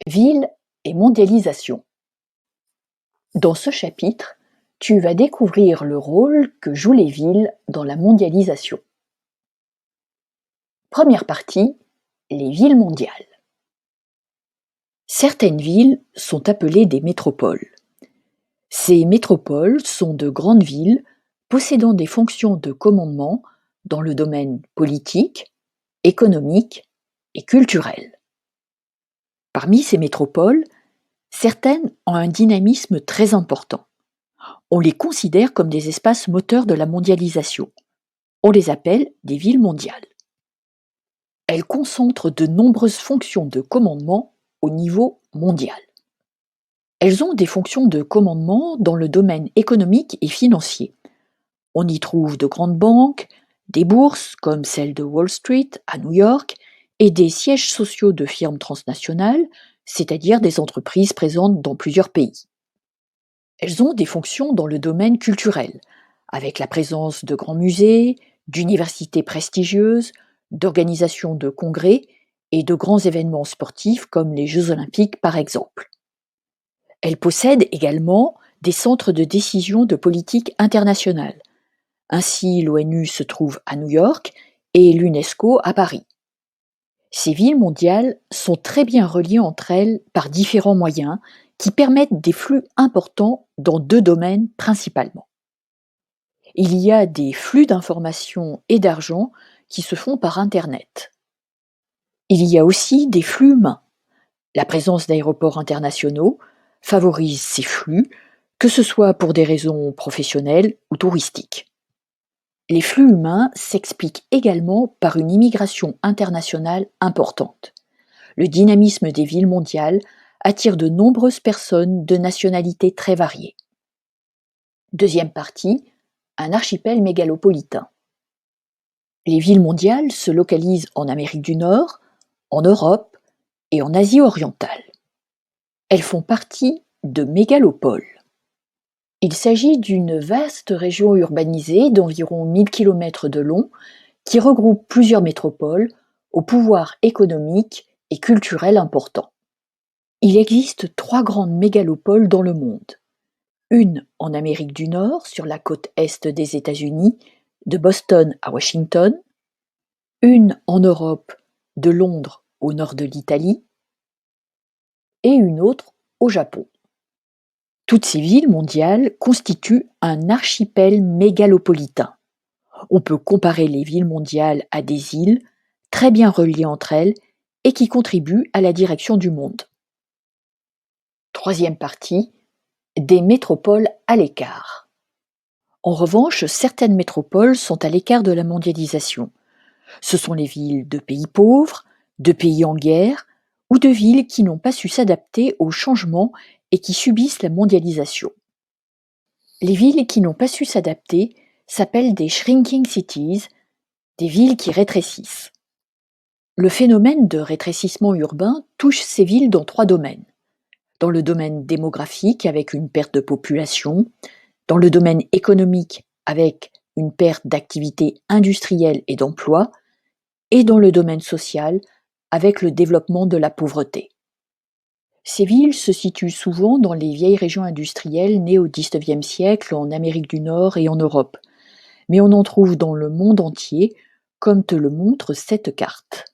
Ville et mondialisation. Dans ce chapitre, tu vas découvrir le rôle que jouent les villes dans la mondialisation. Première partie, les villes mondiales. Certaines villes sont appelées des métropoles. Ces métropoles sont de grandes villes possédant des fonctions de commandement dans le domaine politique, économique et culturel. Parmi ces métropoles, certaines ont un dynamisme très important. On les considère comme des espaces moteurs de la mondialisation. On les appelle des villes mondiales. Elles concentrent de nombreuses fonctions de commandement au niveau mondial. Elles ont des fonctions de commandement dans le domaine économique et financier. On y trouve de grandes banques, des bourses comme celle de Wall Street à New York et des sièges sociaux de firmes transnationales, c'est-à-dire des entreprises présentes dans plusieurs pays. Elles ont des fonctions dans le domaine culturel, avec la présence de grands musées, d'universités prestigieuses, d'organisations de congrès et de grands événements sportifs comme les Jeux olympiques par exemple. Elles possèdent également des centres de décision de politique internationale. Ainsi, l'ONU se trouve à New York et l'UNESCO à Paris. Ces villes mondiales sont très bien reliées entre elles par différents moyens qui permettent des flux importants dans deux domaines principalement. Il y a des flux d'informations et d'argent qui se font par Internet. Il y a aussi des flux humains. La présence d'aéroports internationaux favorise ces flux, que ce soit pour des raisons professionnelles ou touristiques. Les flux humains s'expliquent également par une immigration internationale importante. Le dynamisme des villes mondiales attire de nombreuses personnes de nationalités très variées. Deuxième partie, un archipel mégalopolitain. Les villes mondiales se localisent en Amérique du Nord, en Europe et en Asie orientale. Elles font partie de mégalopoles. Il s'agit d'une vaste région urbanisée d'environ 1000 km de long qui regroupe plusieurs métropoles au pouvoir économique et culturel important. Il existe 3 grandes mégalopoles dans le monde. Une en Amérique du Nord, sur la côte est des États-Unis, de Boston à Washington. Une en Europe, de Londres au nord de l'Italie. Et une autre au Japon. Toutes ces villes mondiales constituent un archipel mégalopolitain. On peut comparer les villes mondiales à des îles très bien reliées entre elles et qui contribuent à la direction du monde. Troisième partie, des métropoles à l'écart. En revanche, certaines métropoles sont à l'écart de la mondialisation. Ce sont les villes de pays pauvres, de pays en guerre ou de villes qui n'ont pas su s'adapter aux changements et qui subissent la mondialisation. Les villes qui n'ont pas su s'adapter s'appellent des shrinking cities, des villes qui rétrécissent. Le phénomène de rétrécissement urbain touche ces villes dans 3 domaines. Dans le domaine démographique avec une perte de population, dans le domaine économique avec une perte d'activité industrielle et d'emploi, et dans le domaine social avec le développement de la pauvreté. Ces villes se situent souvent dans les vieilles régions industrielles nées au XIXe siècle en Amérique du Nord et en Europe, mais on en trouve dans le monde entier, comme te le montre cette carte.